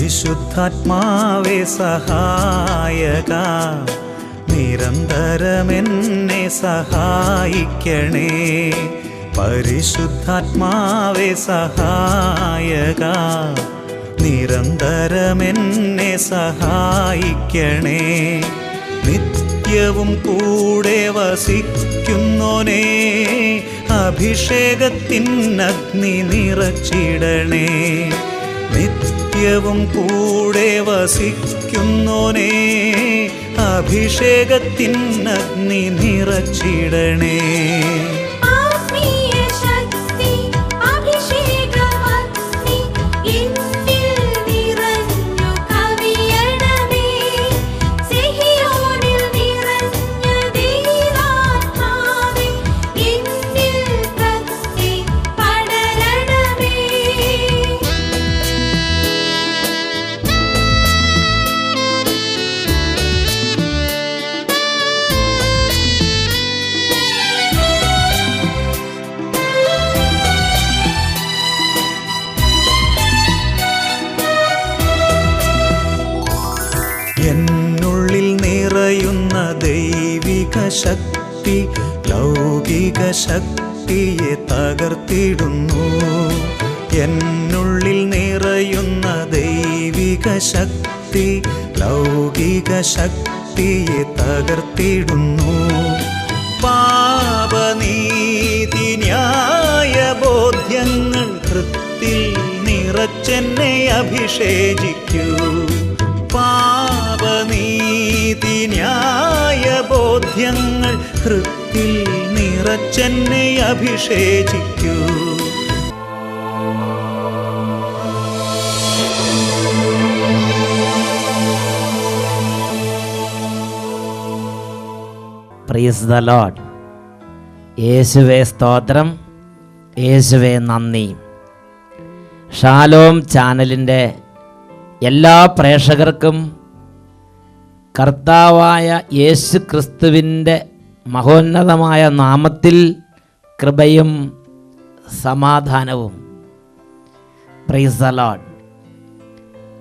പരിശുദ്ധാത്മാവേ സഹായക, നിരന്തരമെന്നെ സഹായിക്കണേ. പരിശുദ്ധാത്മാവേ സഹായക, നിരന്തരമെന്നെ സഹായിക്കണേ. നിത്യവും കൂടെ വസിക്കുന്നോനേ, അഭിഷേകത്തിനഗ്നി നിറച്ചിടണേ. നിത്യവും കൂടെ വസിക്കുന്നോനേ, അഭിഷേകത്തിനഗ്നി നിറച്ചിടണേ. എന്നുള്ളിൽ നിറയുന്ന ദൈവിക ശക്തി ലൗകിക ശക്തിയെ തകർത്തിടുന്നു. എന്നുള്ളിൽ നിറയുന്ന ദൈവിക ശക്തി ലൗകിക ശക്തിയെ തകർത്തിടുന്നു. പാപനീതി ന്യായ ബോധ്യങ്ങൾ ഹൃത്തിൽ നിറച്ചെന്നെ അഭിഷേചിക്കൂ. പാപനീതി ന്യായ ബോധ്യങ്ങൾ ഹൃത്തിൽ നിറച്ചെന്നെ അഭിഷേചിക്കൂ. Praise the Lord. യേശുവേ സ്തോത്രം, യേശുവേ നന്ദി. ഷാലോം ചാനലിൻ്റെ എല്ലാ പ്രേക്ഷകർക്കും കർത്താവായ യേശു ക്രിസ്തുവിൻ്റെ മഹോന്നതമായ നാമത്തിൽ കൃപയും സമാധാനവും. Price the Lord.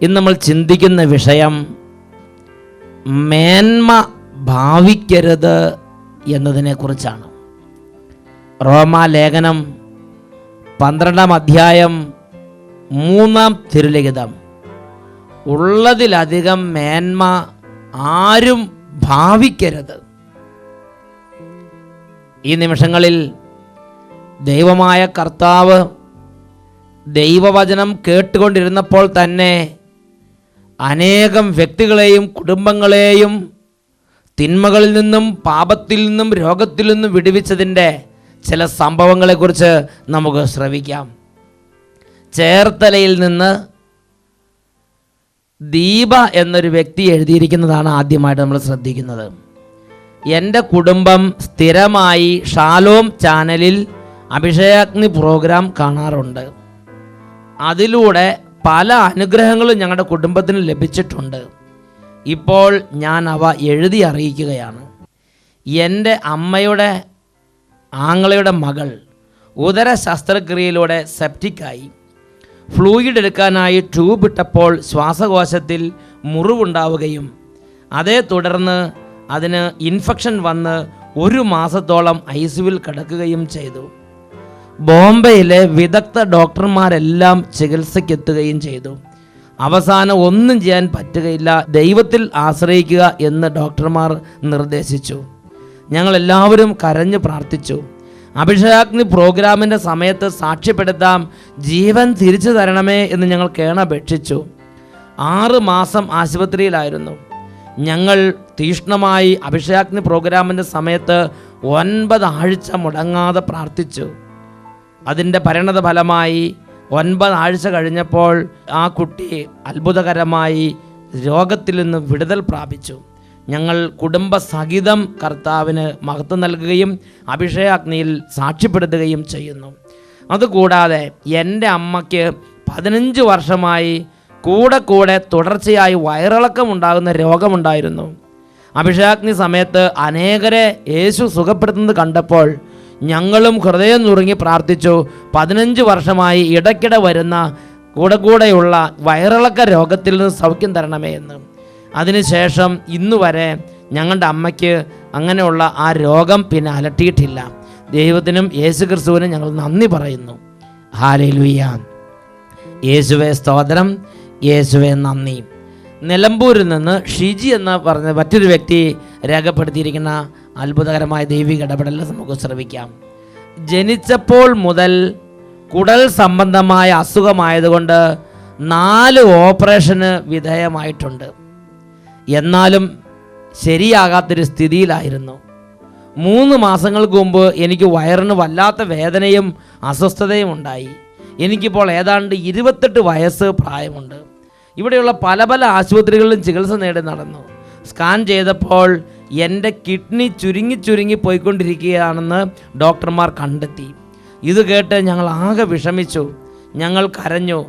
ഇന്ന് നമ്മൾ ചിന്തിക്കുന്ന വിഷയം മേന്മ ഭാവിക്കരുത് എന്നതിനെക്കുറിച്ചാണ്. റോമാലേഖനം 12-ാം അധ്യായം 3-ാം തിരുലിഖിതം. ഉള്ളതിലധികം മേന്മ ആരും ഭാവിക്കരുത്. ഈ നിമിഷങ്ങളിൽ ദൈവമായ കർത്താവ് ദൈവവചനം കേട്ടുകൊണ്ടിരുന്നപ്പോൾ തന്നെ അനേകം വ്യക്തികളെയും കുടുംബങ്ങളെയും തിന്മകളിൽ നിന്നും പാപത്തിൽ നിന്നും രോഗത്തിൽ നിന്നും വിടുവിച്ചതിൻ്റെ ചില സംഭവങ്ങളെക്കുറിച്ച് നമുക്ക് ശ്രവിക്കാം. ചേർത്തലയിൽ നിന്ന് ദീപ എന്നൊരു വ്യക്തി എഴുതിയിരിക്കുന്നതാണ് ആദ്യമായിട്ട് നമ്മൾ ശ്രദ്ധിക്കുന്നത്. എൻ്റെ കുടുംബം സ്ഥിരമായി ഷാലോം ചാനലിൽ അഭിഷേകാഗ്നി പ്രോഗ്രാം കാണാറുണ്ട്. അതിലൂടെ പല അനുഗ്രഹങ്ങളും ഞങ്ങളുടെ കുടുംബത്തിന് ലഭിച്ചിട്ടുണ്ട്. ഇപ്പോൾ ഞാൻ അവ എഴുതി അറിയിക്കുകയാണ്. എൻ്റെ അമ്മയുടെ ആങ്ങളയുടെ മകൾ ഉദര ശസ്ത്രക്രിയയിലൂടെ സെപ്റ്റിക്കായി. ഫ്ലൂയിഡ് എടുക്കാനായി ട്യൂബ് ഇട്ടപ്പോൾ ശ്വാസകോശത്തിൽ മുറിവുണ്ടാവുകയും അതേ തുടർന്ന് അതിന് ഇൻഫെക്ഷൻ വന്ന് 1 മാസത്തോളം ICUവിൽ കിടക്കുകയും ചെയ്തു. ബോംബെയിലെ വിദഗ്ധ ഡോക്ടർമാരെല്ലാം ചികിത്സയ്ക്കെത്തുകയും ചെയ്തു. അവസാനം ഒന്നും ചെയ്യാൻ പറ്റുകയില്ല, ദൈവത്തിൽ ആശ്രയിക്കുക എന്ന് ഡോക്ടർമാർ നിർദ്ദേശിച്ചു. ഞങ്ങളെല്ലാവരും കരഞ്ഞു പ്രാർത്ഥിച്ചു. അഭിഷേകാഗ്നി പ്രോഗ്രാമിൻ്റെ സമയത്ത് സാക്ഷ്യപ്പെടുത്താം, ജീവൻ തിരിച്ചു തരണമേ എന്ന് ഞങ്ങൾ കേണപേക്ഷിച്ചു. 6 മാസം ആശുപത്രിയിലായിരുന്നു. ഞങ്ങൾ തീഷ്ണമായി അഭിഷേകാഗ്നി പ്രോഗ്രാമിൻ്റെ സമയത്ത് 9 ആഴ്ച മുടങ്ങാതെ പ്രാർത്ഥിച്ചു. അതിൻ്റെ പരിണത ഫലമായി 9 ആഴ്ച കഴിഞ്ഞപ്പോൾ ആ കുട്ടി അത്ഭുതകരമായി രോഗത്തിൽ നിന്ന് വിടുതൽ പ്രാപിച്ചു. ഞങ്ങൾ കുടുംബസഹിതം കർത്താവിന് മഹത്വം നൽകുകയും അഭിഷേകാഗ്നിയിൽ സാക്ഷ്യപ്പെടുത്തുകയും ചെയ്യുന്നു. അതുകൂടാതെ എൻ്റെ അമ്മയ്ക്ക് 15 വർഷമായി കൂടെ തുടർച്ചയായി വയറിളക്കം ഉണ്ടാകുന്ന രോഗമുണ്ടായിരുന്നു. അഭിഷേകാഗ്നി സമയത്ത് അനേകരെ യേശു സുഖപ്പെടുത്തുന്നത് കണ്ടപ്പോൾ ഞങ്ങളും ഹൃദയം നുറുങ്ങി പ്രാർത്ഥിച്ചു. 15 വർഷമായി ഇടയ്ക്കിടെ വരുന്ന കൂടെയുള്ള വയറിളക്ക രോഗത്തിൽ നിന്ന് സൗഖ്യം തരണമേ എന്ന്. അതിനുശേഷം ഇന്നുവരെ ഞങ്ങളുടെ അമ്മയ്ക്ക് അങ്ങനെയുള്ള ആ രോഗം പിന്നെ അലട്ടിയിട്ടില്ല. ദൈവത്തിനും യേശു ക്രിസ്തുവിനും ഞങ്ങൾ നന്ദി പറയുന്നു. ഹല്ലേലൂയ. യേശുവേ സ്തോത്രം, യേശുവേ നന്ദി. നിലമ്പൂരിൽ നിന്ന് ഷിജി എന്ന് പറഞ്ഞ മറ്റൊരു വ്യക്തി രേഖപ്പെടുത്തിയിരിക്കുന്ന അത്ഭുതകരമായ ദൈവിക ഇടപെടൽ നമുക്ക് ശ്രവിക്കാം. ജനിച്ചപ്പോൾ മുതൽ കുടൽ സംബന്ധമായ അസുഖമായതുകൊണ്ട് 4 ഓപ്പറേഷന് വിധേയമായിട്ടുണ്ട്. എന്നാലും ശരിയാകാത്തൊരു സ്ഥിതിയിലായിരുന്നു. 3 മാസങ്ങൾക്ക് മുമ്പ് എനിക്ക് വയറിന് വല്ലാത്ത വേദനയും അസ്വസ്ഥതയും ഉണ്ടായി. എനിക്കിപ്പോൾ ഏതാണ്ട് 28 വയസ്സ് പ്രായമുണ്ട്. ഇവിടെയുള്ള പല ആശുപത്രികളിലും ചികിത്സ നേടി നടന്നു. സ്കാൻ ചെയ്തപ്പോൾ എൻ്റെ കിഡ്നി ചുരുങ്ങി പോയിക്കൊണ്ടിരിക്കുകയാണെന്ന് ഡോക്ടർമാർ കണ്ടെത്തി. ഇത് കേട്ട് ഞങ്ങൾ ആകെ വിഷമിച്ചു, ഞങ്ങൾ കരഞ്ഞു.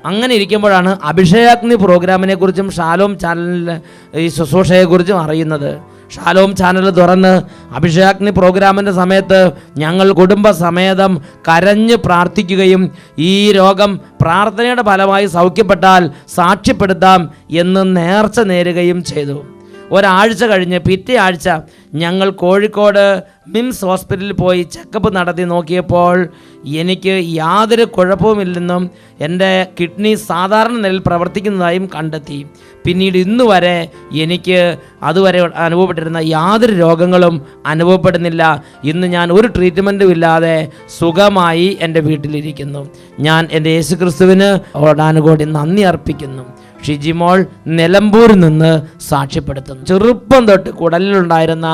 അങ്ങനെ ഇരിക്കുമ്പോഴാണ് അഭിഷേകാഗ്നി പ്രോഗ്രാമിനെ കുറിച്ചും ഷാലോം ചാനലിലെ ഈ ശുശ്രൂഷയെക്കുറിച്ചും അറിയുന്നത്. ഷാലോം ചാനൽ തുറന്ന് അഭിഷേകാഗ്നി പ്രോഗ്രാമിൻ്റെ സമയത്ത് ഞങ്ങൾ കുടുംബസമേതം കരഞ്ഞ് പ്രാർത്ഥിക്കുകയും ഈ രോഗം പ്രാർത്ഥനയുടെ ഫലമായി സൗഖ്യപ്പെട്ടാൽ സാക്ഷ്യപ്പെടുത്താം എന്ന് നേർച്ച നേരുകയും ചെയ്തു. ഒരാഴ്ച കഴിഞ്ഞ് പിറ്റേ ആഴ്ച ഞങ്ങൾ കോഴിക്കോട് മിംസ് ഹോസ്പിറ്റലിൽ പോയി ചെക്കപ്പ് നടത്തി നോക്കിയപ്പോൾ എനിക്ക് യാതൊരു കുഴപ്പവുമില്ലെന്നും എൻ്റെ കിഡ്നി സാധാരണ നിലയിൽ പ്രവർത്തിക്കുന്നതായും കണ്ടെത്തി. പിന്നീട് ഇന്ന് വരെ എനിക്ക് അതുവരെ അനുഭവപ്പെട്ടിരുന്ന യാതൊരു രോഗങ്ങളും അനുഭവപ്പെടുന്നില്ല. ഇന്ന് ഞാൻ ഒരു ട്രീറ്റ്മെൻറ്റും ഇല്ലാതെ സുഖമായി എൻ്റെ വീട്ടിലിരിക്കുന്നു. ഞാൻ എൻ്റെ യേശു ക്രിസ്തുവിന് ഓടാനുകൂടി നന്ദി അർപ്പിക്കുന്നു. ഷിജിമോൾ നിലമ്പൂരിൽ നിന്ന് സാക്ഷ്യപ്പെടുത്തുന്നു. ചെറുപ്പം തൊട്ട് കുടലിലുണ്ടായിരുന്ന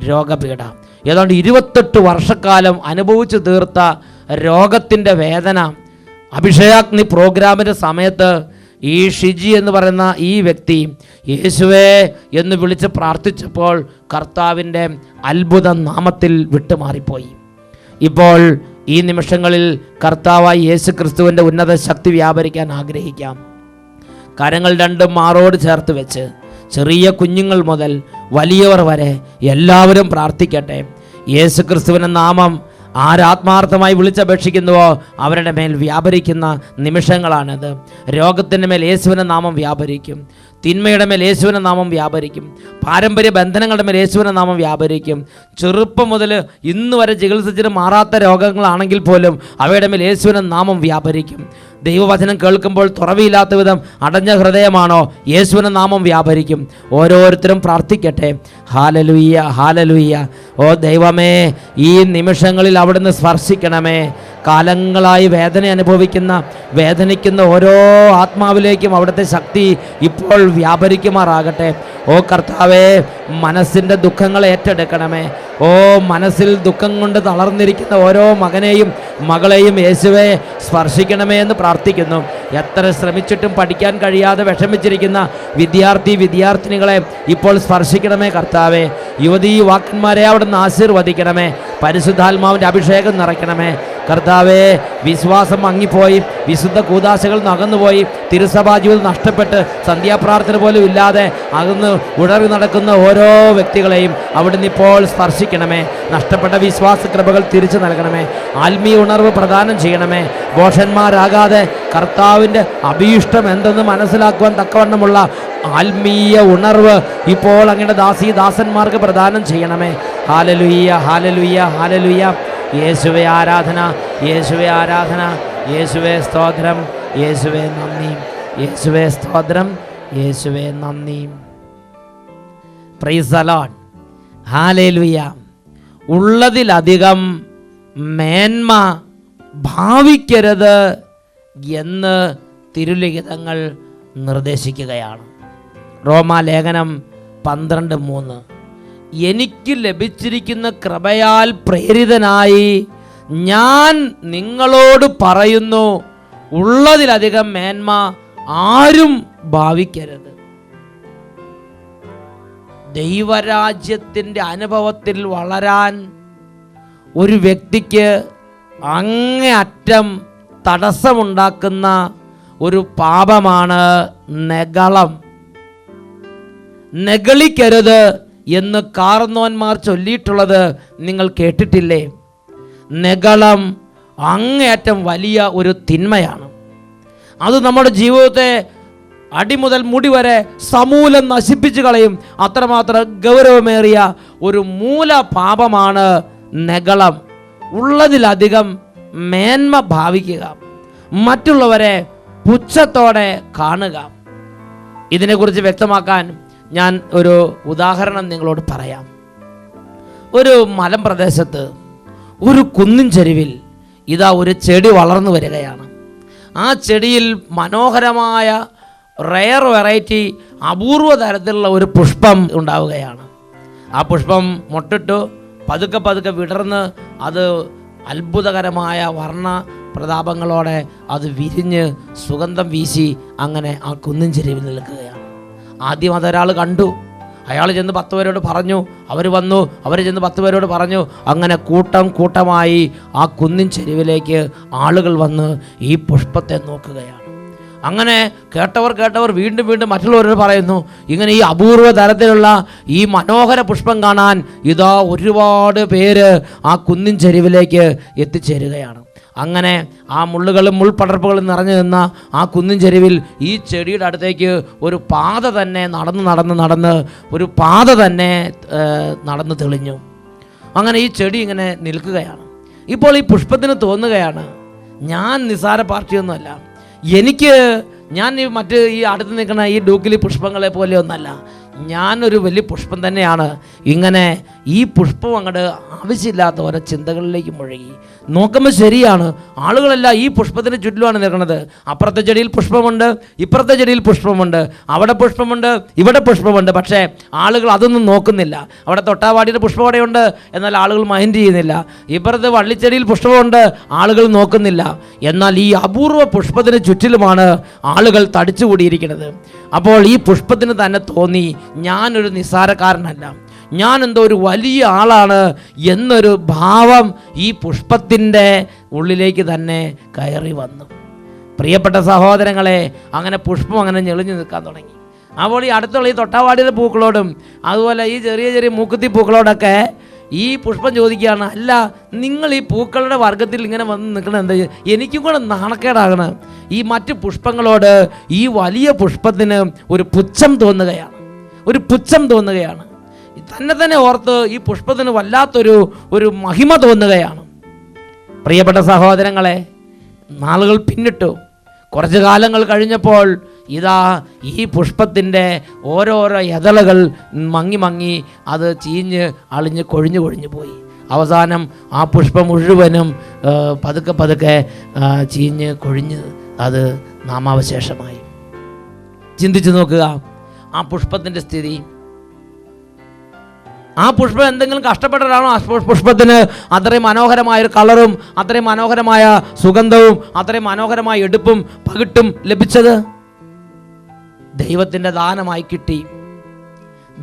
രോഗപീഠ, ഏതാണ്ട് 28 വർഷക്കാലം അനുഭവിച്ചു തീർത്ത രോഗത്തിൻ്റെ വേദന അഭിഷേകാഗ്നി പ്രോഗ്രാമിൻ്റെ സമയത്ത് ഈ ഷിജി എന്ന് പറയുന്ന ഈ വ്യക്തി യേശുവേ എന്ന് വിളിച്ച് പ്രാർത്ഥിച്ചപ്പോൾ കർത്താവിൻ്റെ അത്ഭുത നാമത്തിൽ വിട്ടുമാറിപ്പോയി. ഇപ്പോൾ ഈ നിമിഷങ്ങളിൽ കർത്താവായി യേശു ക്രിസ്തുവിൻ്റെ ഉന്നത ശക്തി വ്യാപരിക്കാൻ ആഗ്രഹിക്കാം. കരങ്ങൾ രണ്ടും മാറോട് ചേർത്ത് വെച്ച് ചെറിയ കുഞ്ഞുങ്ങൾ മുതൽ വലിയവർ വരെ എല്ലാവരും പ്രാർത്ഥിക്കട്ടെ. യേശു ക്രിസ്തുവിൻ്റെ നാമം ആരാത്മാർത്ഥമായി വിളിച്ചപേക്ഷിക്കുന്നുവോ അവരുടെ മേൽ വ്യാപരിക്കുന്ന നിമിഷങ്ങളാണിത്. രോഗത്തിൻ്റെ മേൽ യേശുവിൻ്റെ നാമം വ്യാപരിക്കും. തിന്മയുടെ മേൽ യേശുവിൻ്റെ നാമം വ്യാപരിക്കും. പാരമ്പര്യ ബന്ധനങ്ങളുടെ മേൽ യേശുവിൻ്റെ നാമം വ്യാപരിക്കും. ചെറുപ്പം മുതൽ ഇന്ന് വരെ ചികിത്സിച്ചിട്ട് മാറാത്ത രോഗങ്ങളാണെങ്കിൽ പോലും അവയുടെ മേൽ യേശുവിൻ്റെ നാമം വ്യാപരിക്കും. ദൈവവചനം കേൾക്കുമ്പോൾ തുറവിയില്ലാത്ത വിധം അടഞ്ഞ ഹൃദയമാണോ, യേശുവിൻ്റെ നാമം വ്യാപരിക്കും. ഓരോരുത്തരും പ്രാർത്ഥിക്കട്ടെ. Hallelujah, hallelujah. ഓ ദൈവമേ, ഈ നിമിഷങ്ങളിൽ അവിടുന്ന് സ്പർശിക്കണമേ. കാലങ്ങളായി വേദനിക്കുന്ന ഓരോ ആത്മാവിലേക്കും അവിടുത്തെ ശക്തി ഇപ്പോൾ വ്യാപരിക്കുമാറാകട്ടെ. ഓ കർത്താവേ, മനസ്സിൻ്റെ ദുഃഖങ്ങൾ ഏറ്റെടുക്കണമേ. ഓ മനസ്സിൽ ദുഃഖം കൊണ്ട് തളർന്നിരിക്കുന്ന ഓരോ മകനെയും മകളെയും യേശുവേ സ്പർശിക്കണമേ എന്ന് പ്രാർത്ഥിക്കുന്നു. എത്ര ശ്രമിച്ചിട്ടും പഠിക്കാൻ കഴിയാതെ വിഷമിച്ചിരിക്കുന്ന വിദ്യാർത്ഥിനികളെ ഇപ്പോൾ സ്പർശിക്കണമേ കർത്താവേ. യുവതീ-യുവാക്കന്മാരെ അവിടുന്ന് ആശീർവദിക്കണമേ. പരിശുദ്ധാത്മാവിൻ്റെ അഭിഷേകം നിറയ്ക്കണമേ കർത്താവേ. വിശ്വാസം മങ്ങിപ്പോയി, വിശുദ്ധ കൂദാശകൾ നകന്നുപോയി, തിരുസഭാ ജീവിതം നഷ്ടപ്പെട്ട് സന്ധ്യാപ്രാർത്ഥന പോലും ഇല്ലാതെ അകന്ന് ഉഴറി നടക്കുന്ന ഓരോ വ്യക്തികളെയും അവിടുന്ന് ഇപ്പോൾ സ്പർശിക്കണമേ. നഷ്ടപ്പെട്ട വിശ്വാസ കൃപകൾ തിരിച്ചു നൽകണമേ. ആത്മീയ ഉണർവ് പ്രദാനം ചെയ്യണമേ. ബോഷന്മാരാകാതെ കർത്താവിൻ്റെ അഭീഷ്ടം എന്തെന്ന് മനസ്സിലാക്കുവാൻ തക്കവണ്ണമുള്ള ആത്മീയ ഉണർവ് ഇപ്പോൾ അങ്ങയുടെ ദാസന്മാർക്ക് പ്രദാനം ചെയ്യണമേ. Hallelujah, hallelujah, hallelujah. യേശുവേ ആരാധന, യേശുവേ ആരാധന, യേശുവേ സ്തോത്രം, യേശുവേ നന്ദി, യേശുവേ സ്തോത്രം, യേശുവേ നന്ദി. Praise the Lord. ഹല്ലേലൂയ. ഉള്ളതിലധികം മേന്മ ഭാവിക്കരുത് എന്ന് തിരുലിഖിതങ്ങൾ നിർദ്ദേശിക്കുകയാണ്. റോമാലേഖനം 12:3. എനിക്ക് ലഭിച്ചിരിക്കുന്ന കൃപയാൽ പ്രേരിതനായി ഞാൻ നിങ്ങളോട് പറയുന്നു, ഉള്ളതിലധികം മേന്മ ആരും ഭാവിക്കരുത്. ദൈവരാജ്യത്തിൻ്റെ അനുഭവത്തിൽ വളരാൻ ഒരു വ്യക്തിക്ക് അങ്ങേയറ്റം തടസ്സമുണ്ടാക്കുന്ന ഒരു പാപമാണ് നെഗളം. നെഗളിക്കരുത് എന്ന് കാർന്നോന്മാർ ചൊല്ലിയിട്ടുള്ളത് നിങ്ങൾ കേട്ടിട്ടില്ലേ? നെഗളം അങ്ങേയറ്റം വലിയ ഒരു തിന്മയാണ്. അത് നമ്മുടെ ജീവിതത്തെ അടിമുതൽ മുടി വരെ സമൂലം നശിപ്പിച്ചു കളയും. അത്രമാത്രം ഗൗരവമേറിയ ഒരു മൂല പാപമാണ് നെഗളം. ഉള്ളതിലധികം മേന്മ ഭാവിക്കുക, മറ്റുള്ളവരെ പുച്ഛത്തോടെ കാണുക. ഇതിനെക്കുറിച്ച് വ്യക്തമാക്കാൻ ഞാൻ ഒരു ഉദാഹരണം നിങ്ങളോട് പറയാം. ഒരു മലമ്പ്രദേശത്ത് ഒരു കുന്നിൻ ചെരുവിൽ ഇതാ ഒരു ചെടി വളർന്നു വരികയാണ്. ആ ചെടിയിൽ മനോഹരമായ റെയർ വെറൈറ്റി അപൂർവ തരത്തിലുള്ള ഒരു പുഷ്പം ഉണ്ടാവുകയാണ്. ആ പുഷ്പം മൊട്ടിട്ടു പതുക്കെ പതുക്കെ വിടർന്ന് അത് അത്ഭുതകരമായ വർണ്ണ പ്രതാപങ്ങളോടെ അത് വിരിഞ്ഞ് സുഗന്ധം വീശി അങ്ങനെ ആ കുന്നിൻ ചെരുവിൽ നിൽക്കുകയാണ്. ആദ്യം അതൊരാൾ കണ്ടു. അയാൾ ചെന്ന് 10 പേരോട് പറഞ്ഞു, അവർ വന്നു. അവർ ചെന്ന് 10 പേരോട് പറഞ്ഞു. അങ്ങനെ കൂട്ടം കൂട്ടമായി ആ കുന്നിൻ ചെരുവിലേക്ക് ആളുകൾ വന്ന് ഈ പുഷ്പത്തെ നോക്കുകയാണ്. അങ്ങനെ കേട്ടവർ വീണ്ടും വീണ്ടും മറ്റുള്ളവരോട് പറയുന്നു, ഇങ്ങനെ ഈ അപൂർവ തരത്തിലുള്ള ഈ മനോഹര പുഷ്പം കാണാൻ ഇതാ ഒരുപാട് പേര് ആ കുന്നിൻ ചെരുവിലേക്ക് എത്തിച്ചേരുകയാണ്. അങ്ങനെ ആ മുള്ളുകളും മുൾപടർപ്പുകളും നിറഞ്ഞു നിന്ന ആ കുന്നിൻ ചെരുവിൽ ഈ ചെടിയുടെ അടുത്തേക്ക് ഒരു പാത തന്നെ നടന്ന് തെളിഞ്ഞു. അങ്ങനെ ഈ ചെടി ഇങ്ങനെ നിൽക്കുകയാണ്. ഇപ്പോൾ ഈ പുഷ്പത്തിന് തോന്നുകയാണ്, ഞാൻ നിസാര പാർട്ടിയൊന്നുമല്ല, ഞാൻ ഈ അടുത്ത് നിൽക്കുന്ന ഈ ഡൂക്കിലി പുഷ്പങ്ങളെ പോലെ ഒന്നല്ല, ഞാനൊരു വലിയ പുഷ്പം തന്നെയാണ്. ഇങ്ങനെ ഈ പുഷ്പം അങ്ങോട്ട് ആവശ്യമില്ലാത്ത ഓരോ ചിന്തകളിലേക്ക് മുഴുകി. നോക്കുമ്പോൾ ശരിയാണ്, ആളുകളെല്ലാം ഈ പുഷ്പത്തിന് ചുറ്റിലുമാണ് നിൽക്കുന്നത്. അപ്പുറത്തെ ചെടിയിൽ പുഷ്പമുണ്ട്, ഇപ്പുറത്തെ ചെടിയിൽ പുഷ്പമുണ്ട്, അവിടെ പുഷ്പമുണ്ട്, ഇവിടെ പുഷ്പമുണ്ട്. പക്ഷേ ആളുകൾ അതൊന്നും നോക്കുന്നില്ല. അവിടെ തൊട്ടാവാടിയുടെ പുഷ്പം അവിടെയുണ്ട്, എന്നാൽ ആളുകൾ മൈൻഡ് ചെയ്യുന്നില്ല. ഇപ്പുറത്ത് വള്ളിച്ചെടിയിൽ പുഷ്പമുണ്ട്, ആളുകൾ നോക്കുന്നില്ല. എന്നാൽ ഈ അപൂർവ പുഷ്പത്തിന് ചുറ്റിലുമാണ് ആളുകൾ തടിച്ചുകൂടിയിരിക്കുന്നത്. അപ്പോൾ ഈ പുഷ്പത്തിന് തന്നെ തോന്നി, ഞാനൊരു നിസ്സാരക്കാരനല്ല, ഞാൻ എന്തോ ഒരു വലിയ ആളാണ് എന്നൊരു ഭാവം ഈ പുഷ്പത്തിൻ്റെ ഉള്ളിലേക്ക് തന്നെ കയറി വന്നു. പ്രിയപ്പെട്ട സഹോദരങ്ങളെ, അങ്ങനെ പുഷ്പം അങ്ങനെ ഞെളിഞ്ഞു നിൽക്കാൻ തുടങ്ങി. അപ്പോൾ ഈ അടുത്തുള്ള ഈ തൊട്ടാവാടിയുടെ പൂക്കളോടും അതുപോലെ ഈ ചെറിയ ചെറിയ മൂക്കുത്തി പൂക്കളോടൊക്കെ ഈ പുഷ്പം ചോദിക്കുകയാണ്, അല്ല, നിങ്ങൾ ഈ പൂക്കളുടെ വർഗത്തിൽ ഇങ്ങനെ വന്ന് നിൽക്കണം എന്താ? എനിക്കും കൂടെ നാണക്കേടാകണം. ഈ മറ്റ് പുഷ്പങ്ങളോട് ഈ വലിയ പുഷ്പത്തിന് ഒരു പുച്ഛം തോന്നുകയാണ്. തന്നെ ഓർത്ത് ഈ പുഷ്പത്തിന് വല്ലാത്തൊരു മഹിമ തോന്നുകയാണ്. പ്രിയപ്പെട്ട സഹോദരങ്ങളെ, നാളുകൾ പിന്നിട്ടു. കുറച്ചു കാലങ്ങൾ കഴിഞ്ഞപ്പോൾ ഇതാ ഈ പുഷ്പത്തിൻ്റെ ഓരോരോ എതളുകൾ മങ്ങി അത് ചീഞ്ഞ് അളിഞ്ഞ് കൊഴിഞ്ഞു പോയി. അവസാനം ആ പുഷ്പം മുഴുവനും പതുക്കെ ചീഞ്ഞ് കൊഴിഞ്ഞ് അത് നാമാവശേഷമായി. ചിന്തിച്ചു നോക്കുക ആ പുഷ്പത്തിൻ്റെ സ്ഥിതി. ആ പുഷ്പം എന്തെങ്കിലും കഷ്ടപ്പെട്ടിട്ടാണോ ആ പുഷ്പത്തിന് അത്രയും മനോഹരമായൊരു കളറും അത്രയും മനോഹരമായ സുഗന്ധവും അത്രയും മനോഹരമായ എടുപ്പും പകിട്ടും ലഭിച്ചത്? ദൈവത്തിൻ്റെ ദാനമായി കിട്ടി,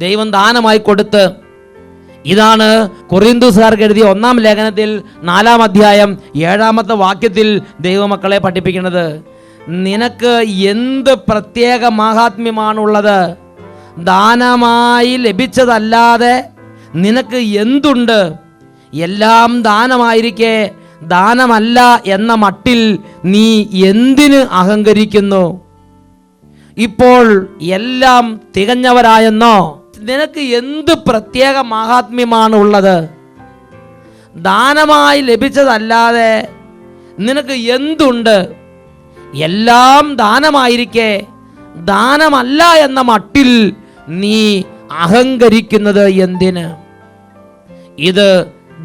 ദൈവം ദാനമായി കൊടുത്ത്. ഇതാണ് കൊറിന്തോസുകാർക്ക് എഴുതിയ 1-ാം ലേഖനത്തിൽ 4-ാം അധ്യായം 7-ാമത്തെ വാക്യത്തിൽ ദൈവമക്കളെ പഠിപ്പിക്കുന്നത്. നിനക്ക് എന്ത് പ്രത്യേക മഹാത്മ്യമാണുള്ളത്? ദാനമായി ലഭിച്ചതല്ലാതെ നിനക്ക് എന്തുണ്ട്? എല്ലാം ദാനമായിരിക്കെ ദാനമല്ല എന്ന മട്ടിൽ നീ എന്തിന് അഹങ്കരിക്കുന്നു? ഇപ്പോൾ എല്ലാം തികഞ്ഞവരായെന്നോ? നിനക്ക് എന്ത് പ്രത്യേക മഹാത്മ്യമാണ് ഉള്ളത്? ദാനമായി ലഭിച്ചതല്ലാതെ നിനക്ക് എന്തുണ്ട്? എല്ലാം ദാനമായിരിക്കെ ദാനമല്ല എന്ന മട്ടിൽ നീ അഹങ്കരിക്കുന്നത് എന്തിന്? ഇത്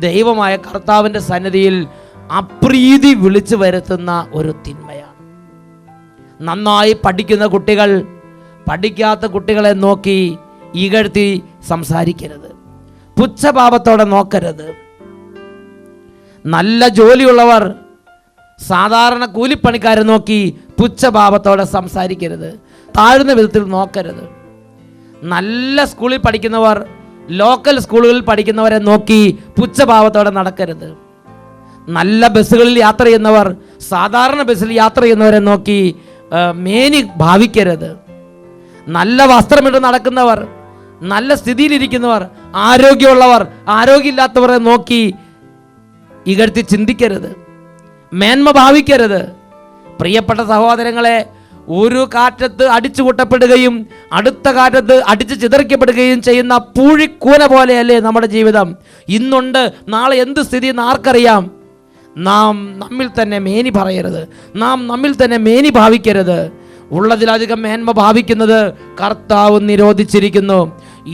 ദൈവമായ കർത്താവിൻ്റെ സന്നിധിയിൽ അപ്രീതി വിളിച്ചു വരുത്തുന്ന ഒരു തിന്മയാണ്. നന്നായി പഠിക്കുന്ന കുട്ടികൾ പഠിക്കാത്ത കുട്ടികളെ നോക്കി ഇകഴ്ത്തി സംസാരിക്കരുത്, പുച്ഛഭാവത്തോടെ നോക്കരുത്. നല്ല ജോലിയുള്ളവർ സാധാരണ കൂലിപ്പണിക്കാരെ നോക്കി പുച്ഛഭാവത്തോടെ സംസാരിക്കരുത്, താഴ്ന്ന വിധത്തിൽ നോക്കരുത്. നല്ല സ്കൂളിൽ പഠിക്കുന്നവർ ലോക്കൽ സ്കൂളുകളിൽ പഠിക്കുന്നവരെ നോക്കി പുച്ഛഭാവത്തോടെ നടക്കരുത്. നല്ല ബസ്സുകളിൽ യാത്ര ചെയ്യുന്നവർ സാധാരണ ബസ്സിൽ യാത്ര ചെയ്യുന്നവരെ നോക്കി മേനി ഭാവിക്കരുത്. നല്ല വസ്ത്രമിട്ട് നടക്കുന്നവർ, നല്ല സ്ഥിതിയിലിരിക്കുന്നവർ, ആരോഗ്യമുള്ളവർ ആരോഗ്യമില്ലാത്തവരെ നോക്കി ഇകഴ്ത്തി ചിന്തിക്കരുത്, മേന്മ ഭാവിക്കരുത്. പ്രിയപ്പെട്ട സഹോദരങ്ങളെ, ഒരു കാറ്റത്ത് അടിച്ചു കൂട്ടപ്പെടുകയും അടുത്ത കാറ്റത്ത് അടിച്ചു ചിതറിക്കപ്പെടുകയും ചെയ്യുന്ന പൂഴിക്കൂന പോലെയല്ലേ നമ്മുടെ ജീവിതം? ഇന്നുണ്ട്, നാളെ എന്ത് സ്ഥിതി എന്ന് ആർക്കറിയാം? നാം നമ്മിൽ തന്നെ മേനി പറയരുത്, നാം നമ്മിൽ തന്നെ മേനി ഭാവിക്കരുത്. ഉള്ളതിലധികം മേന്മ ഭാവിക്കുന്നത് കർത്താവ് നിരോധിച്ചിരിക്കുന്നു.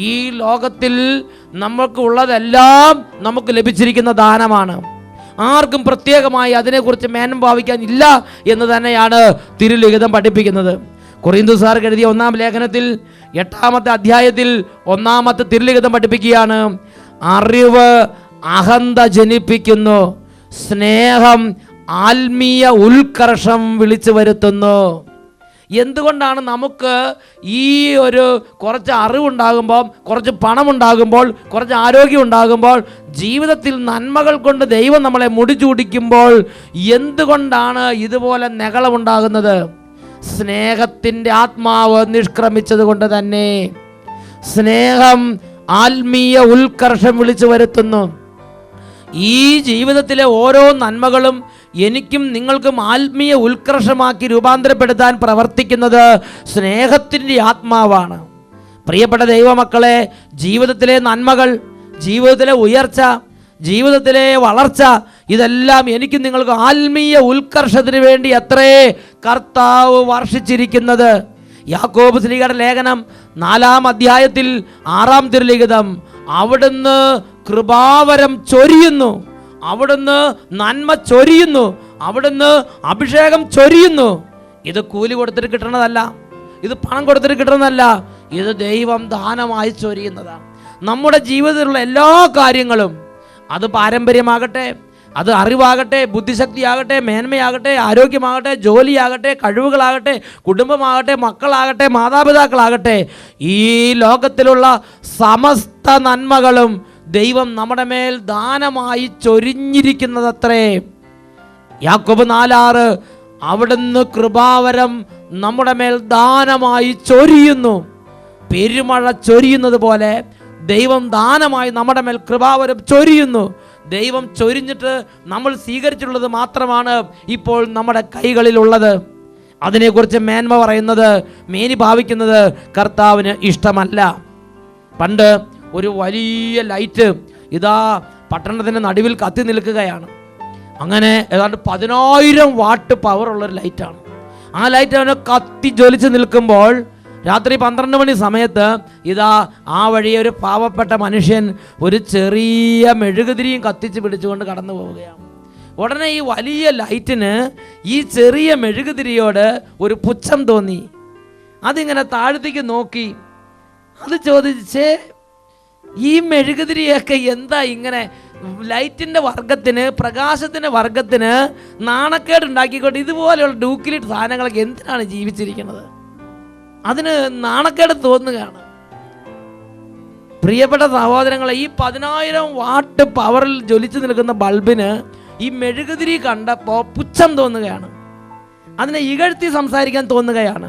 ഈ ലോകത്തിൽ നമുക്ക് ഉള്ളതെല്ലാം നമുക്ക് ലഭിച്ചിരിക്കുന്ന ദാനമാണ്. ആർക്കും പ്രത്യേകമായി അതിനെക്കുറിച്ച് മേന്മ ഭാവിക്കാൻ ഇല്ല എന്ന് തന്നെയാണ് തിരുലിഖിതം പഠിപ്പിക്കുന്നത്. കൊറിന്തോസുകാർക്ക് എഴുതിയ 1-ാം ലേഖനത്തിൽ 8-ാമത്തെ അധ്യായത്തിൽ 1-ാമത്തെ തിരുലിഖിതം പഠിപ്പിക്കുകയാണ്: അറിവ് അഹന്ത ജനിപ്പിക്കുന്നു, സ്നേഹം ആത്മീയ ഉത്കർഷം വിളിച്ചു വരുത്തുന്നു. എന്തുകൊണ്ടാണ് നമുക്ക് ഈ ഒരു കുറച്ച് അറിവുണ്ടാകുമ്പോൾ, കുറച്ച് പണമുണ്ടാകുമ്പോൾ, കുറച്ച് ആരോഗ്യം ഉണ്ടാകുമ്പോൾ, ജീവിതത്തിൽ നന്മകൾ കൊണ്ട് ദൈവം നമ്മളെ മുടിചൂടിക്കുമ്പോൾ എന്തുകൊണ്ടാണ് ഇതുപോലെ നെകളമുണ്ടാകുന്നത്? സ്നേഹത്തിൻ്റെ ആത്മാവ് നിഷ്ക്രമിച്ചത് കൊണ്ട് തന്നെ. സ്നേഹം ആത്മീയ ഉത്കർഷം വിളിച്ചു വരുത്തുന്നു. ഈ ജീവിതത്തിലെ ഓരോ നന്മകളും എനിക്കും നിങ്ങൾക്കും ആത്മീയ ഉത്കർഷമാക്കി രൂപാന്തരപ്പെടുത്താൻ പ്രവർത്തിക്കുന്നത് സ്നേഹത്തിൻ്റെ ആത്മാവാണ്. പ്രിയപ്പെട്ട ദൈവമക്കളെ, ജീവിതത്തിലെ നന്മകൾ, ജീവിതത്തിലെ ഉയർച്ച, ജീവിതത്തിലെ വളർച്ച, ഇതെല്ലാം എനിക്കും നിങ്ങൾക്ക് ആത്മീയ ഉത്കർഷത്തിന് വേണ്ടി അത്രേ കർത്താവ് വർഷിച്ചിരിക്കുന്നത്. യാക്കോബ് ശ്ലീഹയുടെ ലേഖനം 4-ാം അധ്യായത്തിൽ 6-ാം തിരുലിഖിതം, അവിടുന്ന് കൃപാവരം ചൊരിയുന്നു, അവിടുന്ന് നന്മ ചൊരിയുന്നു, അവിടുന്ന് അഭിഷേകം ചൊരിയുന്നു. ഇത് കൂലി കൊടുത്തിട്ട് കിട്ടണതല്ല, ഇത് പണം കൊടുത്തിട്ട് കിട്ടുന്നതല്ല, ഇത് ദൈവം ദാനമായി ചൊരിയുന്നതാണ്. നമ്മുടെ ജീവിതത്തിലുള്ള എല്ലാ കാര്യങ്ങളും, അത് പാരമ്പര്യമാകട്ടെ, അത് അറിവാകട്ടെ, ബുദ്ധിശക്തിയാകട്ടെ, മേന്മയാകട്ടെ, ആരോഗ്യമാകട്ടെ, ജോലിയാകട്ടെ, കഴിവുകളാകട്ടെ, കുടുംബമാകട്ടെ, മക്കളാകട്ടെ, മാതാപിതാക്കളാകട്ടെ, ഈ ലോകത്തിലുള്ള സമസ്ത നന്മകളും ദൈവം നമ്മുടെ മേൽ ദാനമായി ചൊരിഞ്ഞിരിക്കുന്നതത്രേ. യാക്കോബ് 4:6, അവിടുന്ന് കൃപാവരം നമ്മുടെ മേൽ ദാനമായി ചൊരിയുന്നു. പെരുമഴ ചൊരിയുന്നത് പോലെ ദൈവം ദാനമായി നമ്മുടെ മേൽ കൃപാവരം ചൊരിയുന്നു. ദൈവം ചൊരിഞ്ഞിട്ട് നമ്മൾ സ്വീകരിച്ചിട്ടുള്ളത് മാത്രമാണ് ഇപ്പോൾ നമ്മുടെ കൈകളിലുള്ളത്. അതിനെക്കുറിച്ച് മേന്മ പറയുന്നത്, മേനി ഭാവിക്കുന്നത് കർത്താവിന് ഇഷ്ടമല്ല. പണ്ട് ഒരു വലിയ ലൈറ്റ് ഇതാ പട്ടണത്തിൻ്റെ നടുവിൽ കത്തി നിൽക്കുകയാണ്. അങ്ങനെ ഏതാണ്ട് 10,000 വാട്ട് പവറുള്ളൊരു ലൈറ്റാണ്. ആ ലൈറ്റ് അവനെ കത്തി ജ്വലിച്ച് നിൽക്കുമ്പോൾ രാത്രി 12 മണി സമയത്ത് ഇതാ ആ വഴി ഒരു പാവപ്പെട്ട മനുഷ്യൻ ഒരു ചെറിയ മെഴുകുതിരിയും കത്തിച്ച് പിടിച്ചുകൊണ്ട് കടന്നു പോവുകയാണ്. ഉടനെ ഈ വലിയ ലൈറ്റിന് ഈ ചെറിയ മെഴുകുതിരിയോട് ഒരു പുച്ഛം തോന്നി. അതിങ്ങനെ താഴത്തേക്ക് നോക്കി. അത് ചോദിച്ചേ, ഈ മെഴുകുതിരിയൊക്കെ എന്താ ഇങ്ങനെ ലൈറ്റിൻ്റെ വർഗത്തിന്, പ്രകാശത്തിൻ്റെ വർഗത്തിന് നാണക്കേട് ഉണ്ടാക്കിക്കൊണ്ട് ഇതുപോലെയുള്ള ഡ്യൂക്കിലിറ്റ് സാധനങ്ങളൊക്കെ എന്തിനാണ് ജീവിച്ചിരിക്കുന്നത്? അതിന് നാണക്കേട് തോന്നുകയാണ്. പ്രിയപ്പെട്ട സഹോദരങ്ങളെ, ഈ 10,000 വാട്ട് പവറിൽ ജ്വലിച്ചു നിൽക്കുന്ന ബൾബിന് ഈ മെഴുകുതിരി കണ്ടപ്പോൾ പുച്ഛം തോന്നുകയാണ്. അതിനെ ഇകഴ്ത്തി സംസാരിക്കാൻ തോന്നുകയാണ്.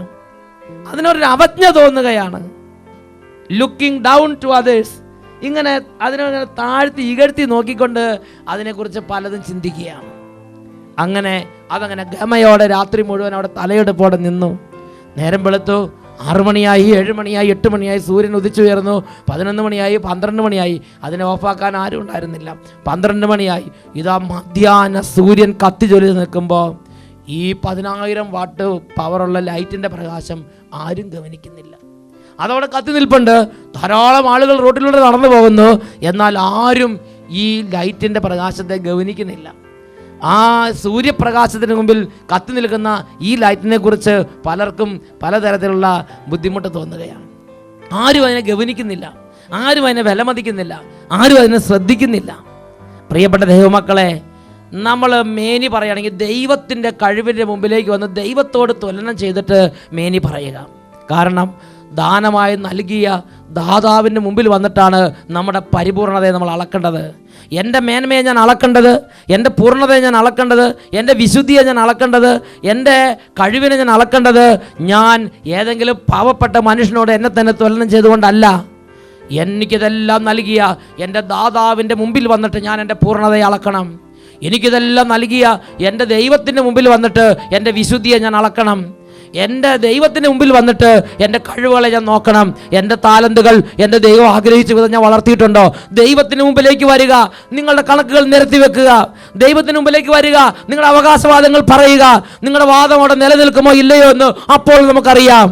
അതിനൊരു അവജ്ഞ തോന്നുകയാണ്. ലുക്കിംഗ് ഡൗൺ ടു അതേഴ്സ്, ഇങ്ങനെ അതിനെ താഴ്ത്തി ഇകഴ്ത്തി നോക്കിക്കൊണ്ട് അതിനെക്കുറിച്ച് പലതും ചിന്തിക്കുകയാണ്. അങ്ങനെ അതങ്ങനെ ഗമയോടെ രാത്രി മുഴുവൻ അവിടെ തലയെടുപ്പോടെ നിന്നു. നേരം വെളുത്തു. 6 മണിയായി, 7 മണിയായി, 8 മണിയായി, സൂര്യൻ ഉദിച്ചുയർന്നു. 11 മണിയായി, 12 മണിയായി. അതിനെ ഓഫാക്കാൻ ആരും ഉണ്ടായിരുന്നില്ല. 12 മണിയായി. ഇതാ മധ്യാഹ്ന സൂര്യൻ കത്തി ജ്വലിച്ച് നിൽക്കുമ്പോൾ ഈ 10,000 വാട്ട് പവറുള്ള ലൈറ്റിൻ്റെ പ്രകാശം ആരും ഗവനിക്കുന്നില്ല. അതവിടെ കത്തി നിൽപ്പുണ്ട്. ധാരാളം ആളുകൾ റോഡിലൂടെ നടന്നു പോകുന്നു. എന്നാൽ ആരും ഈ ലൈറ്റിൻ്റെ പ്രകാശത്തെ ഗവനിക്കുന്നില്ല. ആ സൂര്യപ്രകാശത്തിന് മുമ്പിൽ കത്തി നിൽക്കുന്ന ഈ ലൈറ്റിനെ കുറിച്ച് പലർക്കും പലതരത്തിലുള്ള ബുദ്ധിമുട്ട് തോന്നുകയാണ്. ആരും അതിനെ ഗവനിക്കുന്നില്ല, ആരും അതിനെ വിലമതിക്കുന്നില്ല, ആരും അതിനെ ശ്രദ്ധിക്കുന്നില്ല. പ്രിയപ്പെട്ട ദൈവമക്കളെ, നമ്മൾ മേനി പറയുകയാണെങ്കിൽ ദൈവത്തിൻ്റെ കഴിവിൻ്റെ മുമ്പിലേക്ക് വന്ന് ദൈവത്തോട് തുലനം ചെയ്തിട്ട് മേനി പറയുക. കാരണം ദാനമായി നൽകിയ ദാതാവിൻ്റെ മുമ്പിൽ വന്നിട്ടാണ് നമ്മുടെ പരിപൂർണതയെ നമ്മൾ അളക്കേണ്ടത്. എൻ്റെ മേന്മയെ ഞാൻ അളക്കേണ്ടത്, എൻ്റെ പൂർണ്ണതയെ ഞാൻ അളക്കേണ്ടത്, എൻ്റെ വിശുദ്ധിയെ ഞാൻ അളക്കേണ്ടത്, എൻ്റെ കഴിവിനെ ഞാൻ അളക്കേണ്ടത് ഞാൻ ഏതെങ്കിലും പാവപ്പെട്ട മനുഷ്യനോട് എന്നെ തന്നെ തുലനം ചെയ്തുകൊണ്ടല്ല. എനിക്കിതെല്ലാം നൽകിയ എൻ്റെ ദാതാവിൻ്റെ മുമ്പിൽ വന്നിട്ട് ഞാൻ എൻ്റെ പൂർണ്ണതയെ അളക്കണം. എനിക്കിതെല്ലാം നൽകിയ എൻ്റെ ദൈവത്തിൻ്റെ മുമ്പിൽ വന്നിട്ട് എൻ്റെ വിശുദ്ധിയെ ഞാൻ അളക്കണം. എൻ്റെ ദൈവത്തിന് മുമ്പിൽ വന്നിട്ട് എൻ്റെ കഴിവുകളെ ഞാൻ നോക്കണം. എൻ്റെ താലന്തുകൾ എൻ്റെ ദൈവം ആഗ്രഹിച്ച വിധം ഞാൻ വളർത്തിയിട്ടുണ്ടോ? ദൈവത്തിന് മുമ്പിലേക്ക് വരിക, നിങ്ങളുടെ കണക്കുകൾ നിരത്തി വെക്കുക. ദൈവത്തിന് മുമ്പിലേക്ക് വരിക, നിങ്ങളുടെ അവകാശവാദങ്ങൾ പറയുക. നിങ്ങളുടെ വാദം അവിടെ നിലനിൽക്കുമോ ഇല്ലയോ എന്ന് അപ്പോൾ നമുക്കറിയാം.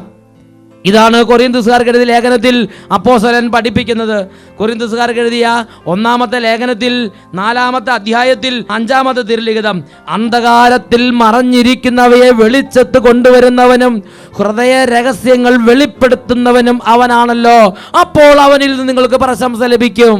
ഇതാണ് കൊരിന്ത്യസ്കാർക്ക് എഴുതിയ ലേഖനത്തിൽ അപ്പോസ്തലൻ പഠിപ്പിക്കുന്നത്. കൊരിന്ത്യസ്കാർക്ക് എഴുതിയ 1-ാമത്തെ ലേഖനത്തിൽ 4-ാമത്തെ അധ്യായത്തിൽ 5-ാമത്തെ തിരുലിഖിതം, അന്ധകാരത്തിൽ മറഞ്ഞിരിക്കുന്നവയെ വെളിച്ചത്ത് കൊണ്ടുവരുന്നവനും ഹൃദയ രഹസ്യങ്ങൾ വെളിപ്പെടുത്തുന്നവനും അവനാണല്ലോ, അപ്പോൾ അവനിൽ നിന്ന് നിങ്ങൾക്ക് പ്രശംസ ലഭിക്കും.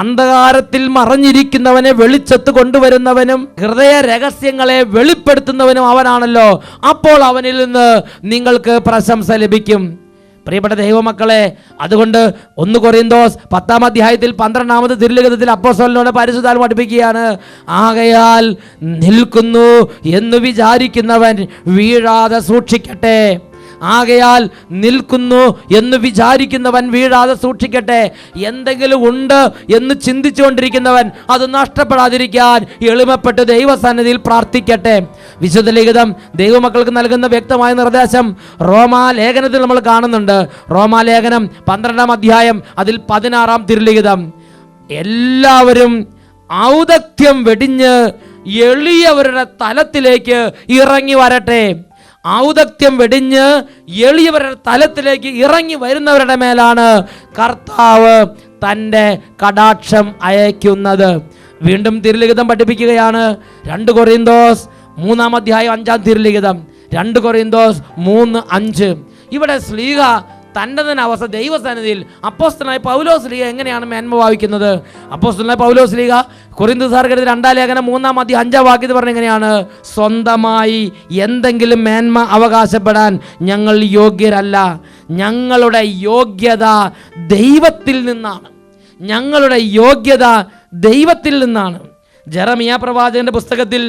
അന്ധകാരത്തിൽ മറഞ്ഞിരിക്കുന്നവനെ വെളിച്ചത്ത് കൊണ്ടുവരുന്നവനും ഹൃദയ രഹസ്യങ്ങളെ വെളിപ്പെടുത്തുന്നവനും അവനാണല്ലോ, അപ്പോൾ അവനിൽ നിന്ന് നിങ്ങൾക്ക് പ്രശംസ ലഭിക്കും. പ്രിയപ്പെട്ട ദൈവമക്കളെ, അതുകൊണ്ട് 1 കൊരിന്തോസ് 10-ാം അധ്യായത്തിൽ 12-ാമത് തിരുലിഖിതത്തിൽ അപ്പോസ്തലനോട് പരിശുദ്ധാത്മാവ് പഠിപ്പിക്കുകയാണ്, ആകയാൽ നിൽക്കുന്നു എന്ന് വിചാരിക്കുന്നവൻ വീഴാതെ സൂക്ഷിക്കട്ടെ. ആകയാൽ നിൽക്കുന്നു എന്ന് വിചാരിക്കുന്നവൻ വീഴാതെ സൂക്ഷിക്കട്ടെ. എന്തെങ്കിലും ഉണ്ട് എന്ന് ചിന്തിച്ചുകൊണ്ടിരിക്കുന്നവൻ അത് നഷ്ടപ്പെടാതിരിക്കാൻ എളിമപ്പെട്ട് ദൈവസന്നിധിയിൽ പ്രാർത്ഥിക്കട്ടെ. വിശുദ്ധ ലിഖിതം ദൈവമക്കൾക്ക് നൽകുന്ന വ്യക്തമായ നിർദ്ദേശം റോമാലേഖനത്തിൽ നമ്മൾ കാണുന്നുണ്ട്. റോമാലേഖനം 12-ാം അധ്യായം അതിൽ 16-ാം തിരുലിഖിതം, എല്ലാവരും ഔദത്യം വെടിഞ്ഞ് എളിയവരുടെ തലത്തിലേക്ക് ഇറങ്ങി വരട്ടെ. ഔദത്യം വെടിഞ്ഞ് എളിയവരുടെ തലത്തിലേക്ക് ഇറങ്ങി വരുന്നവരുടെ മേലാണ് കർത്താവ് തൻ്റെ കടാക്ഷം അയക്കുന്നത്. വീണ്ടും തിരുലിഖിതം പഠിപ്പിക്കുകയാണ്. 2 കൊരിന്തോസ് 3-ാം അധ്യായം 5-ാം തിരുലിഖിതം, 2 കൊരിന്തോസ് 3:5. ഇവിടെ ശ്ലീഹ തൻ്റെ തന്നെ അവസ്ഥ ദൈവസന്നിധിയിൽ അപ്പോസ്തലനായ പൗലോസ് ശ്ലീഹ എങ്ങനെയാണ് മേന്മ ഭാവിക്കുന്നത്? അപ്പോസ്തലനായ പൗലോസ് ശ്ലീഹ കൊരിന്ത്യസ്കാർക്ക് എഴുതിയ 2-ാം ലേഖനം 3-ാം അധ്യായം 5-ാം വാക്യത്തിൽ പറഞ്ഞ എങ്ങനെയാണ്? സ്വന്തമായി എന്തെങ്കിലും മേന്മ അവകാശപ്പെടാൻ ഞങ്ങൾ യോഗ്യരല്ല. ഞങ്ങളുടെ യോഗ്യത ദൈവത്തിൽ നിന്നാണ്. ഞങ്ങളുടെ യോഗ്യത ദൈവത്തിൽ നിന്നാണ്. ജെറമിയ പ്രവാചകന്റെ പുസ്തകത്തിൽ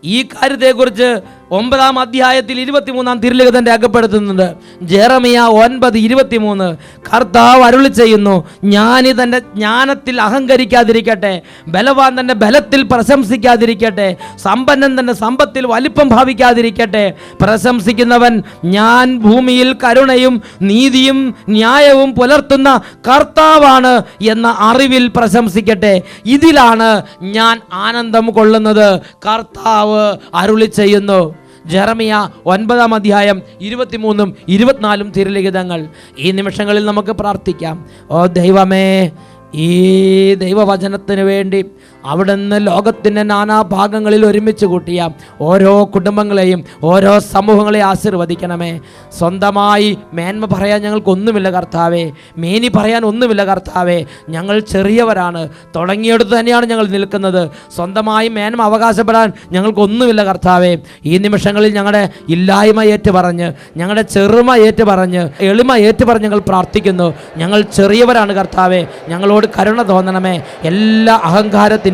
ഈ കാര്യത്തെക്കുറിച്ച് 9-ാം അധ്യായത്തിൽ 23-ാം തിരുലിഖിതം രേഖപ്പെടുത്തുന്നുണ്ട്. ജെറമിയ 9:23, കർത്താവ് അരുളി ചെയ്യുന്നു, ജ്ഞാനി തൻ്റെ ജ്ഞാനത്തിൽ അഹങ്കരിക്കാതിരിക്കട്ടെ, ബലവാൻ തൻ്റെ ബലത്തിൽ പ്രശംസിക്കാതിരിക്കട്ടെ, സമ്പന്നൻ തൻ്റെ സമ്പത്തിൽ വലിപ്പം ഭാവിക്കാതിരിക്കട്ടെ. പ്രശംസിക്കുന്നവൻ ഞാൻ ഭൂമിയിൽ കരുണയും നീതിയും ന്യായവും പുലർത്തുന്ന കർത്താവാണ് എന്ന അറിവിൽ പ്രശംസിക്കട്ടെ. ഇതിലാണ് ഞാൻ ആനന്ദം കൊള്ളുന്നത്, കർത്താവ് അരുളി ചെയ്യുന്നു. ജെറമിയ 9-ാം അധ്യായം 23-ഉം 24-ഉം തിരുലിഖിതങ്ങൾ. ഈ നിമിഷങ്ങളിൽ നമുക്ക് പ്രാർത്ഥിക്കാം. ഓ ദൈവമേ, ഈ ദൈവവചനത്തിന് വേണ്ടി അവിടുന്ന് ലോകത്തിൻ്റെ നാനാഭാഗങ്ങളിൽ ഒരുമിച്ച് കൂട്ടിയ ഓരോ കുടുംബങ്ങളെയും ഓരോ സമൂഹങ്ങളെയും ആശീർവദിക്കണമേ. സ്വന്തമായി മേന്മ പറയാൻ ഞങ്ങൾക്കൊന്നുമില്ല കർത്താവേ, മേനി പറയാൻ ഒന്നുമില്ല കർത്താവേ. ഞങ്ങൾ ചെറിയവരാണ്, തുടങ്ങിയെടുത്ത് തന്നെയാണ് ഞങ്ങൾ നിൽക്കുന്നത്. സ്വന്തമായി മേന്മ അവകാശപ്പെടാൻ ഞങ്ങൾക്കൊന്നുമില്ല കർത്താവേ. ഈ നിമിഷങ്ങളിൽ ഞങ്ങളുടെ ഇല്ലായ്മ ഏറ്റുപറഞ്ഞ്, ഞങ്ങളുടെ ചെറുമ ഏറ്റുപറഞ്ഞ്, എളിമ ഏറ്റുപറഞ്ഞ് ഞങ്ങൾ പ്രാർത്ഥിക്കുന്നു. ഞങ്ങൾ ചെറിയവരാണ് കർത്താവേ, ഞങ്ങളോട് കരുണ തോന്നണമേ. എല്ലാ അഹങ്കാരത്തിൻ്റെയും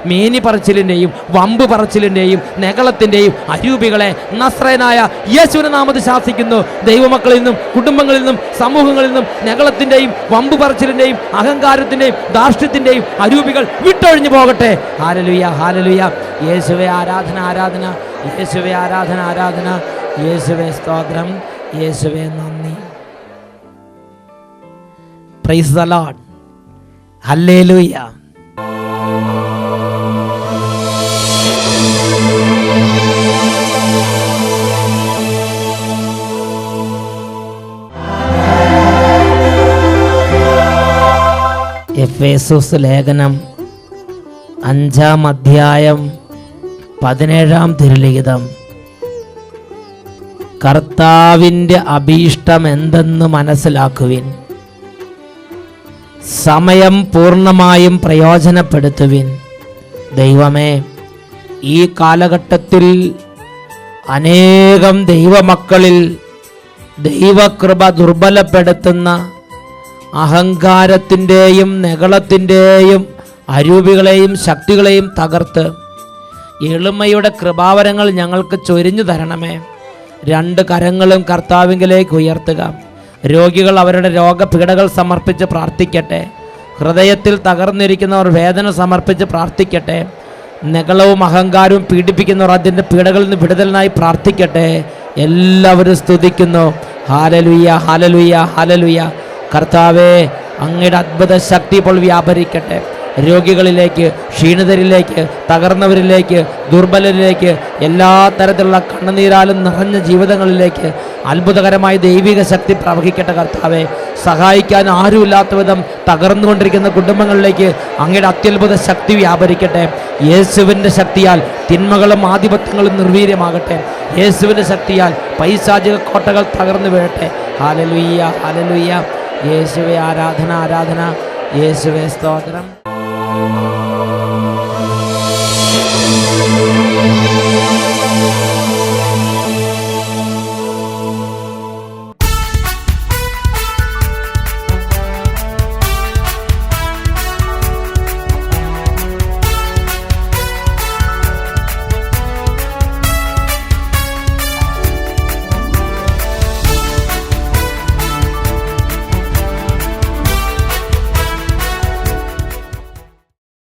മേനി പറച്ചിലിൻ്റെയും വമ്പ് പറച്ചിലിൻ്റെയും നെകളത്തിൻ്റെയും അരൂപികളെ നസ്രയനായ യേശുവിന്റെ നാമത്തിൽ ശാസിക്കുന്നു. ദൈവമക്കളിൽ നിന്നും കുടുംബങ്ങളിൽ നിന്നും സമൂഹങ്ങളിൽ നിന്നും നെകളത്തിൻ്റെയും വമ്പ് പറച്ചിലിൻ്റെയും അഹങ്കാരത്തിൻ്റെയും ധാർഷ്ട്യത്തിൻ്റെയും അരൂപികൾ വിട്ടൊഴിഞ്ഞു പോകട്ടെ. Hallelujah, hallelujah. യേശുവേ ആരാധന, ആരാധന. യേശുവേ ആരാധന, ആരാധന. യേശുവേ സ്തോത്രം, യേശുവേ നന്ദി. Praise the Lord. Hallelujah. Ephesus ലേഖനം 5-ാം അധ്യായം 17-ാം തിരുലിഖിതം, കർത്താവിൻ്റെ അഭീഷ്ടം എന്തെന്ന് മനസ്സിലാക്കുവിൻ, സമയം പൂർണ്ണമായും പ്രയോജനപ്പെടുത്തുവിൻ. ദൈവമേ, ഈ കാലഘട്ടത്തിൽ അനേകം ദൈവമക്കളിൽ ദൈവകൃപ ദുർബലപ്പെടുത്തുന്ന അഹങ്കാരത്തിൻ്റെയും നെകളത്തിൻ്റെയും അരൂപികളെയും ശക്തികളെയും തകർത്ത് എളിമയുടെ കൃപാവരങ്ങൾ ഞങ്ങൾക്ക് ചൊരിഞ്ഞു തരണമേ. 2 കരങ്ങളും കർത്താവിങ്കിലേക്ക് ഉയർത്തുക. രോഗികൾ അവരുടെ രോഗപീഠകൾ സമർപ്പിച്ച് പ്രാർത്ഥിക്കട്ടെ. ഹൃദയത്തിൽ തകർന്നിരിക്കുന്നവർ വേദന സമർപ്പിച്ച് പ്രാർത്ഥിക്കട്ടെ. നഗളവും അഹങ്കാരവും പീഡിപ്പിക്കുന്നവർ അതിൻ്റെ പീഡകളിൽ നിന്ന് വിടുതലിനായി പ്രാർത്ഥിക്കട്ടെ. എല്ലാവരും സ്തുതിക്കുന്നു. Hallelujah, hallelujah, hallelujah. കർത്താവേ, അങ്ങയുടെ അത്ഭുത ശക്തി ഇപ്പോൾ വ്യാപരിക്കട്ടെ. രോഗികളിലേക്ക്, ക്ഷീണിതരിലേക്ക്, തകർന്നവരിലേക്ക്, ദുർബലരിലേക്ക്, എല്ലാ തരത്തിലുള്ള കണ്ണുനീരാലും നിറഞ്ഞ ജീവിതങ്ങളിലേക്ക് അത്ഭുതകരമായ ദൈവിക ശക്തി പ്രവഹിക്കട്ടെ. കർത്താവെ, സഹായിക്കാൻ ആരുമില്ലാത്ത വിധം തകർന്നുകൊണ്ടിരിക്കുന്ന കുടുംബങ്ങളിലേക്ക് അങ്ങയുടെ അത്യത്ഭുത ശക്തി വ്യാപരിക്കട്ടെ. യേശുവിൻ്റെ ശക്തിയാൽ തിന്മകളും ആധിപത്യങ്ങളും നിർവീര്യമാകട്ടെ. യേശുവിൻ്റെ ശക്തിയാൽ പൈശാചിക കോട്ടകൾ തകർന്നു വീഴട്ടെ. Hallelujah, hallelujah. യേശുവേ ആരാധന, ആരാധന. യേശുവേ സ്തോത്രം.